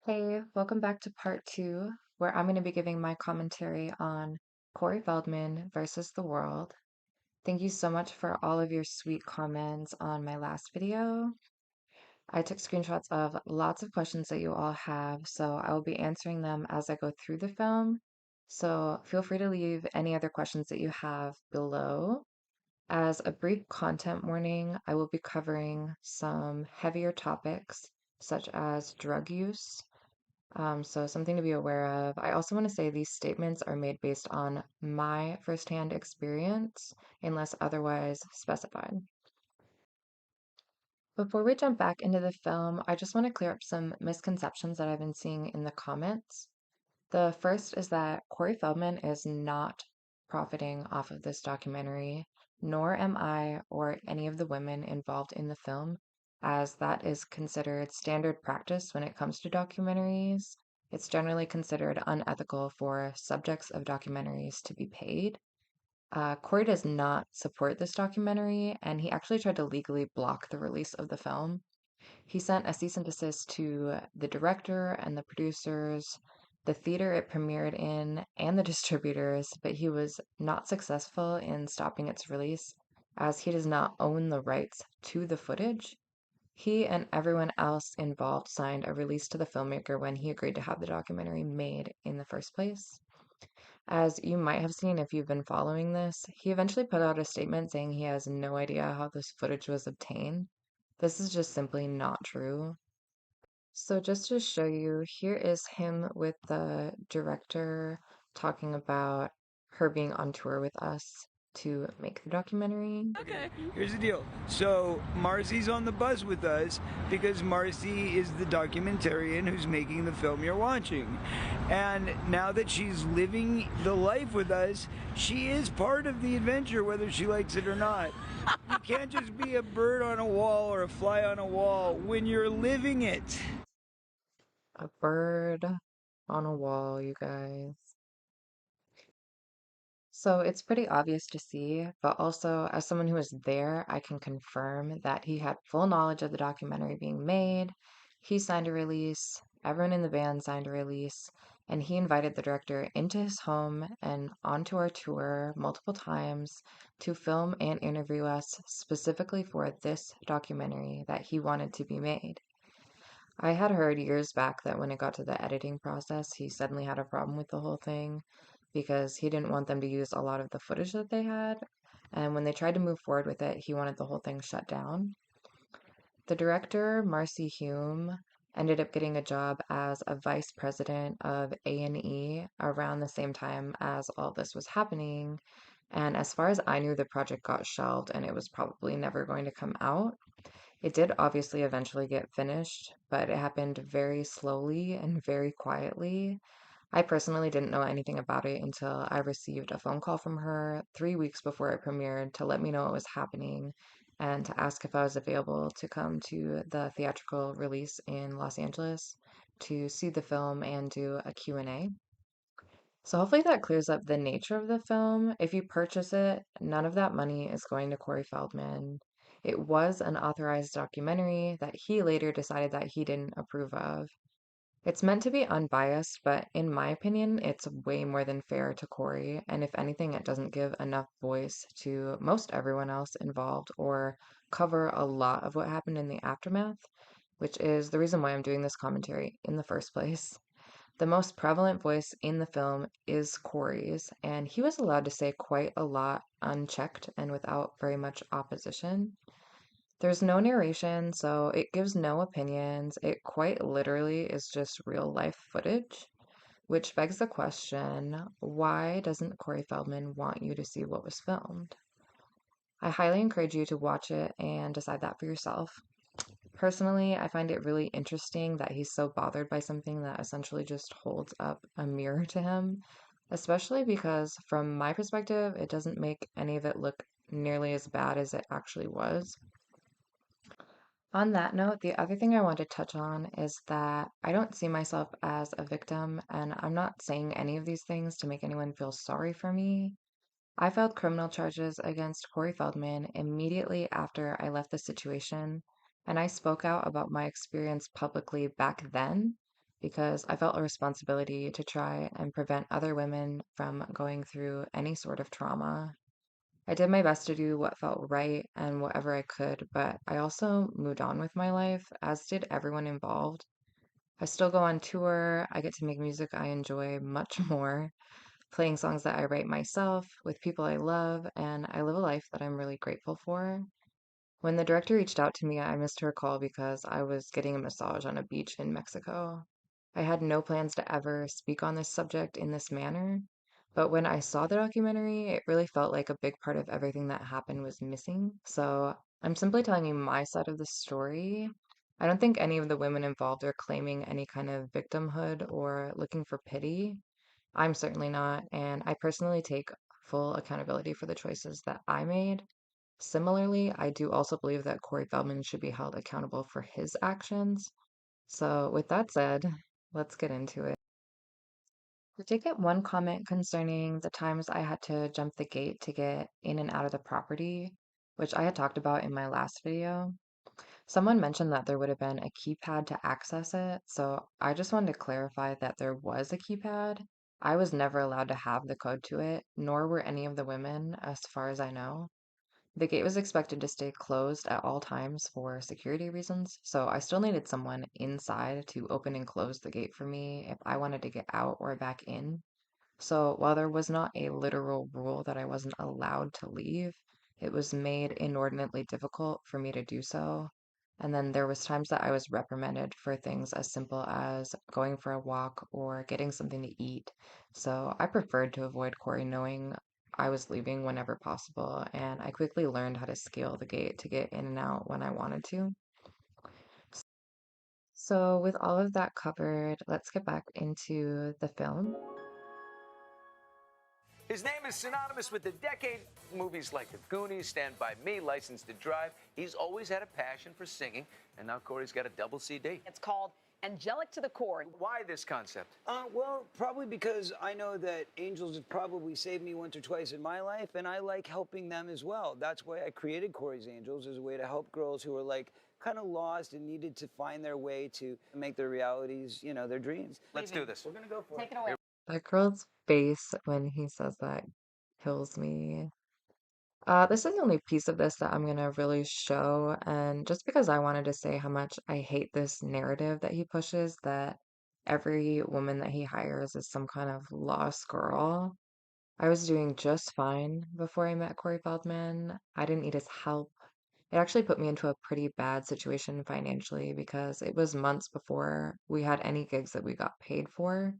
Hey, welcome back to part two, where I'm going to be giving my commentary on Corey Feldman versus the world. Thank you so much for all of your sweet comments on my last video. I took screenshots of lots of questions that you all have, so I will be answering them as I go through the film. So feel free to leave any other questions that you have below. As a brief content warning, I will be covering some heavier topics such as drug use, so something to be aware of. I also want to say these statements are made based on my firsthand experience unless otherwise specified. Before we jump back into the film, I just want to clear up some misconceptions that I've been seeing in the comments. The first is that Corey Feldman is not profiting off of this documentary, nor am I or any of the women involved in the film, as that is considered standard practice when it comes to documentaries. It's generally considered unethical for subjects of documentaries to be paid. Corey does not support this documentary, and he actually tried to legally block the release of the film. He sent a cease and desist to the director and the producers, the theater it premiered in, and the distributors, but he was not successful in stopping its release as he does not own the rights to the footage. He and everyone else involved signed a release to the filmmaker when he agreed to have the documentary made in the first place. As you might have seen if you've been following this, he eventually put out a statement saying he has no idea how this footage was obtained. This is just simply not true. So just to show you, here is him with the director talking about her being on tour with us to make the documentary. Okay. Here's the deal. So Marcy's on the bus with us because Marcy is the documentarian who's making the film you're watching. And now that she's living the life with us, she is part of the adventure whether she likes it or not. You can't just be a bird on a wall or a fly on a wall when you're living it. A bird on a wall, you guys. So it's pretty obvious to see, but also as someone who was there, I can confirm that he had full knowledge of the documentary being made. He signed a release, everyone in the band signed a release, and he invited the director into his home and onto our tour multiple times to film and interview us specifically for this documentary that he wanted to be made. I had heard years back that when it got to the editing process, he suddenly had a problem with the whole thing because he didn't want them to use a lot of the footage that they had. And when they tried to move forward with it, he wanted the whole thing shut down. The director, Marcy Hume, ended up getting a job as a vice president of A&E around the same time as all this was happening. And as far as I knew, the project got shelved and it was probably never going to come out. It did obviously eventually get finished, but it happened very slowly and very quietly. I personally didn't know anything about it until I received a phone call from her 3 weeks before it premiered to let me know it was happening and to ask if I was available to come to the theatrical release in Los Angeles to see the film and do a Q&A. So hopefully that clears up the nature of the film. If you purchase it, none of that money is going to Corey Feldman. It was an authorized documentary that he later decided that he didn't approve of. It's meant to be unbiased, but in my opinion, it's way more than fair to Corey, and if anything, it doesn't give enough voice to most everyone else involved or cover a lot of what happened in the aftermath, which is the reason why I'm doing this commentary in the first place. The most prevalent voice in the film is Corey's, and he was allowed to say quite a lot unchecked and without very much opposition. There's no narration, so it gives no opinions. It quite literally is just real life footage, which begs the question, why doesn't Corey Feldman want you to see what was filmed? I highly encourage you to watch it and decide that for yourself. Personally, I find it really interesting that he's so bothered by something that essentially just holds up a mirror to him, especially because, from my perspective, it doesn't make any of it look nearly as bad as it actually was. On that note, the other thing I want to touch on is that I don't see myself as a victim, and I'm not saying any of these things to make anyone feel sorry for me. I filed criminal charges against Corey Feldman immediately after I left the situation, and I spoke out about my experience publicly back then. because I felt a responsibility to try and prevent other women from going through any sort of trauma. I did my best to do what felt right and whatever I could, but I also moved on with my life, as did everyone involved. I still go on tour, I get to make music I enjoy much more, playing songs that I write myself with people I love, and I live a life that I'm really grateful for. When the director reached out to me, I missed her call because I was getting a massage on a beach in Mexico. I had no plans to ever speak on this subject in this manner, but when I saw the documentary, it really felt like a big part of everything that happened was missing. So I'm simply telling you my side of the story. I don't think any of the women involved are claiming any kind of victimhood or looking for pity. I'm certainly not, and I personally take full accountability for the choices that I made. Similarly, I do also believe that Corey Feldman should be held accountable for his actions. So, with that said, let's get into it. I did get one comment concerning the times I had to jump the gate to get in and out of the property, which I had talked about in my last video. Someone mentioned that there would have been a keypad to access it, so I just wanted to clarify that there was a keypad. I was never allowed to have the code to it, nor were any of the women, as far as I know. The gate was expected to stay closed at all times for security reasons, so I still needed someone inside to open and close the gate for me if I wanted to get out or back in. So while there was not a literal rule that I wasn't allowed to leave, it was made inordinately difficult for me to do so. And then there was times that I was reprimanded for things as simple as going for a walk or getting something to eat. So I preferred to avoid Corey knowing I was leaving whenever possible, and I quickly learned how to scale the gate to get in and out when I wanted to. So with all of that covered, let's get back into the film. His name is synonymous with the decade. Movies like The Goonies, Stand By Me, License to Drive. He's always had a passion for singing, and now Corey's got a double CD. It's called Angelic to the Core. Why this concept? Well, probably because I know that angels have probably saved me once or twice in my life, and I like helping them as well. That's why I created Corey's Angels, as a way to help girls who are like kind of lost and needed to find their way to make their realities, their dreams. Let's do this. We're gonna go for Take it. it away. That girl's face when he says that kills me. This is the only piece of this that I'm gonna really show, and just because I wanted to say how much I hate this narrative that he pushes, that every woman that he hires is some kind of lost girl. I was doing just fine before I met Corey Feldman. I didn't need his help. It actually put me into a pretty bad situation financially because it was months before we had any gigs that we got paid for.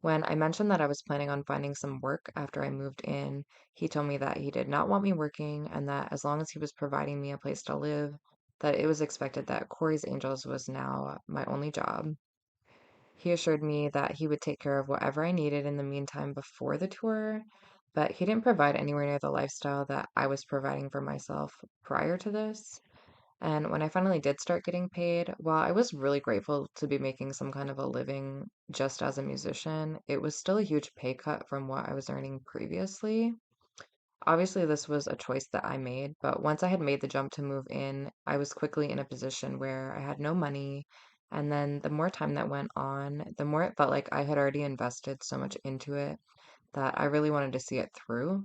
When I mentioned that I was planning on finding some work after I moved in, he told me that he did not want me working and that as long as he was providing me a place to live, that it was expected that Corey's Angels was now my only job. He assured me that he would take care of whatever I needed in the meantime before the tour, but he didn't provide anywhere near the lifestyle that I was providing for myself prior to this. And when I finally did start getting paid, while I was really grateful to be making some kind of a living just as a musician, it was still a huge pay cut from what I was earning previously. Obviously, this was a choice that I made, but once I had made the jump to move in, I was quickly in a position where I had no money. And then the more time that went on, the more it felt like I had already invested so much into it that I really wanted to see it through.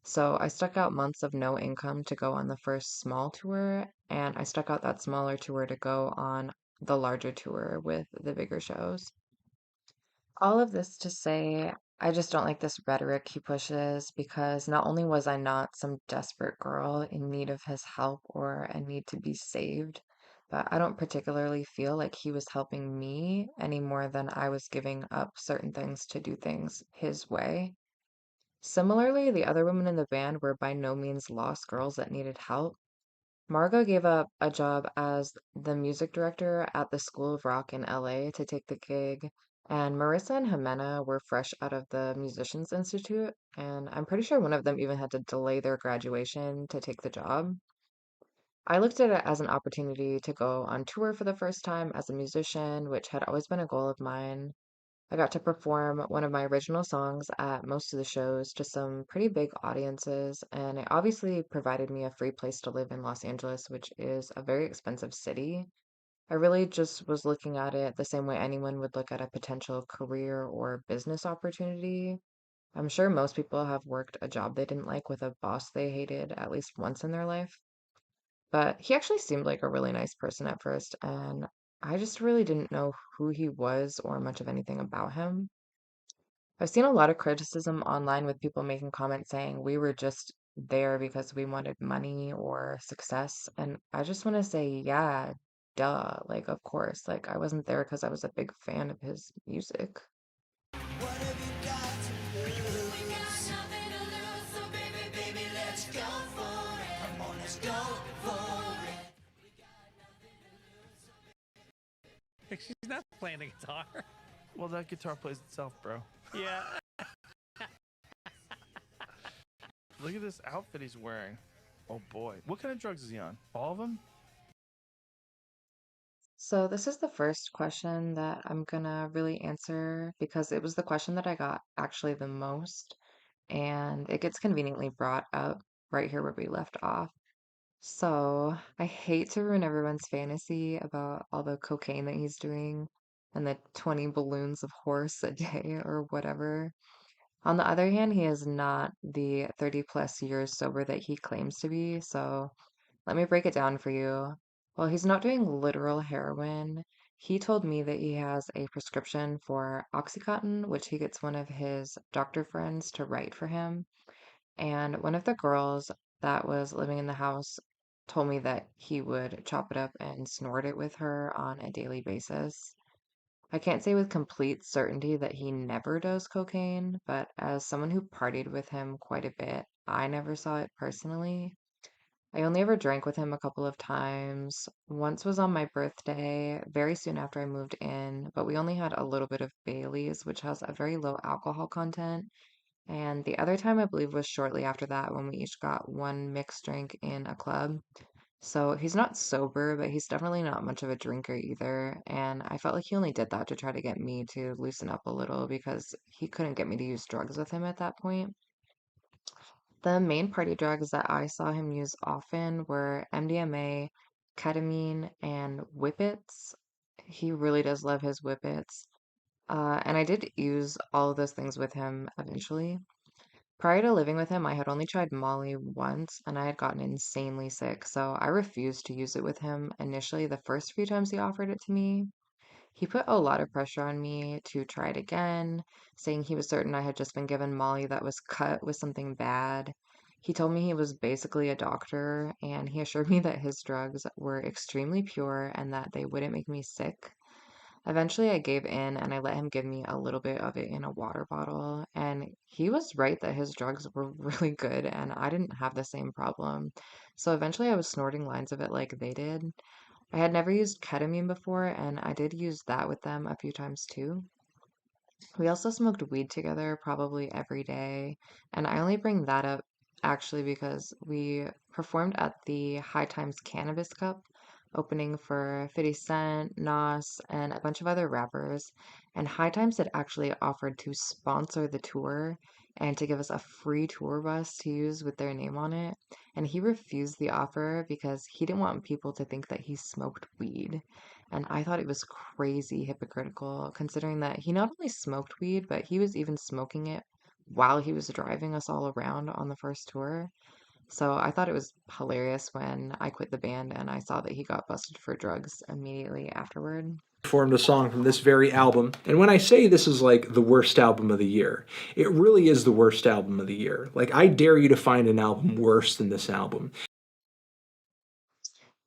So I stuck out months of no income to go on the first small tour, and I stuck out that smaller tour to go on the larger tour with the bigger shows. All of this to say, I just don't like this rhetoric he pushes because not only was I not some desperate girl in need of his help or a need to be saved, but I don't particularly feel like he was helping me any more than I was giving up certain things to do things his way. Similarly, the other women in the band were by no means lost girls that needed help. Margot gave up a job as the music director at the School of Rock in LA to take the gig, and Marissa and Jimena were fresh out of the Musicians Institute, and I'm pretty sure one of them even had to delay their graduation to take the job. I looked at it as an opportunity to go on tour for the first time as a musician, which had always been a goal of mine. I got to perform one of my original songs at most of the shows to some pretty big audiences, and it obviously provided me a free place to live in Los Angeles, which is a very expensive city. I really just was looking at it the same way anyone would look at a potential career or business opportunity. I'm sure most people have worked a job they didn't like with a boss they hated at least once in their life. But he actually seemed like a really nice person at first, and I just really didn't know who he was or much of anything about him. I've seen a lot of criticism online with people making comments saying we were just there because we wanted money or success. And I just want to say, yeah, duh. Like, of course. Like, I wasn't there because I was a big fan of his music. She's not playing the guitar. Well, that guitar plays itself, bro. Yeah. Look at this outfit he's wearing. Oh boy. What kind of drugs is he on? All of them? So, this is the first question that I'm gonna really answer because it was the question that I got actually the most, and it gets conveniently brought up right here where we left off. So, I hate to ruin everyone's fantasy about all the cocaine that he's doing and the 20 balloons of horse a day or whatever. On the other hand, he is not the 30 plus years sober that he claims to be. So, let me break it down for you. While he's not doing literal heroin, he told me that he has a prescription for Oxycontin, which he gets one of his doctor friends to write for him. And one of the girls that was living in the house told me that he would chop it up and snort it with her on a daily basis. I can't say with complete certainty that he never does cocaine, but as someone who partied with him quite a bit, I never saw it personally. I only ever drank with him a couple of times. Once was on my birthday, very soon after I moved in, but we only had a little bit of Bailey's, which has a very low alcohol content. And the other time, I believe, was shortly after that when we each got one mixed drink in a club. So he's not sober, but he's definitely not much of a drinker either. And I felt like he only did that to try to get me to loosen up a little because he couldn't get me to use drugs with him at that point. The main party drugs that I saw him use often were MDMA, ketamine, and whippets. He really does love his whippets. And I did use all of those things with him eventually. Prior to living with him, I had only tried Molly once and I had gotten insanely sick, so I refused to use it with him initially the first few times he offered it to me. He put a lot of pressure on me to try it again, saying he was certain I had just been given Molly that was cut with something bad. He told me he was basically a doctor, and he assured me that his drugs were extremely pure and that they wouldn't make me sick. Eventually, I gave in and I let him give me a little bit of it in a water bottle. And he was right that his drugs were really good and I didn't have the same problem. So eventually, I was snorting lines of it like they did. I had never used ketamine before, and I did use that with them a few times too. We also smoked weed together probably every day, and I only bring that up actually because we performed at the High Times Cannabis Cup, opening for 50 Cent, Nas, and a bunch of other rappers. And High Times had actually offered to sponsor the tour and to give us a free tour bus to use with their name on it. And he refused the offer because he didn't want people to think that he smoked weed. And I thought it was crazy hypocritical, considering that he not only smoked weed, but he was even smoking it while he was driving us all around on the first tour. So I thought it was hilarious when I quit the band and I saw that he got busted for drugs immediately afterward. Performed a song from this very album. And when I say this is like the worst album of the year, it really is the worst album of the year. Like, I dare you to find an album worse than this album.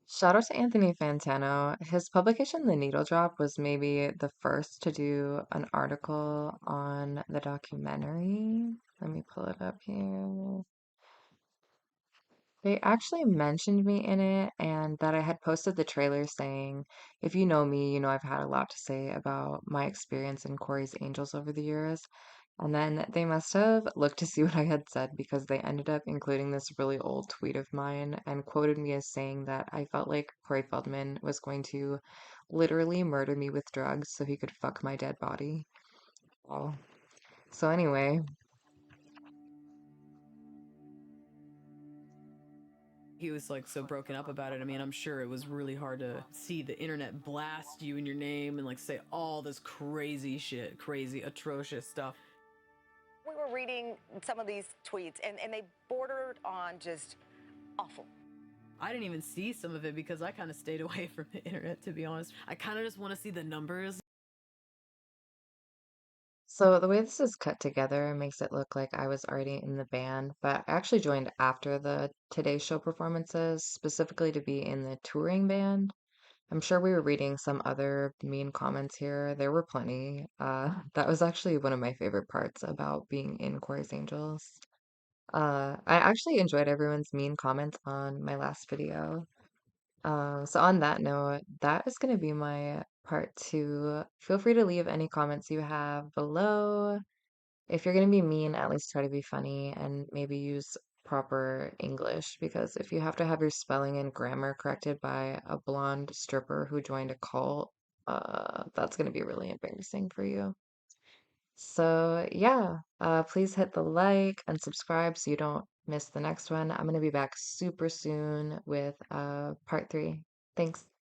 Shout out to Anthony Fantano. His publication, The Needle Drop, was maybe the first to do an article on the documentary. Let me pull it up here. They actually mentioned me in it and that I had posted the trailer saying, if you know me, you know I've had a lot to say about my experience in Corey's Angels over the years. And then they must have looked to see what I had said because they ended up including this really old tweet of mine and quoted me as saying that I felt like Corey Feldman was going to literally murder me with drugs so he could fuck my dead body. Oh. So anyway, He was like so broken up about it. I mean, I'm sure it was really hard to see the internet blast you and your name and like say all this crazy shit, crazy, atrocious stuff. We were reading some of these tweets, and they bordered on just awful. I didn't even see some of it because I kind of stayed away from the internet, to be honest. I kind of just want to see the numbers. So the way this is cut together makes it look like I was already in the band, but I actually joined after the Today Show performances, specifically to be in the touring band. I'm sure we were reading some other mean comments here. There were plenty. That was actually one of my favorite parts about being in Chorus Angels. I actually enjoyed everyone's mean comments on my last video. So on that note, that is going to be my part two. Feel free to leave any comments you have below. If you're going to be mean, at least try to be funny and maybe use proper English because if you have to have your spelling and grammar corrected by a blonde stripper who joined a cult, that's going to be really embarrassing for you. So yeah, please hit the like and subscribe so you don't miss the next one. I'm going to be back super soon with part three. Thanks.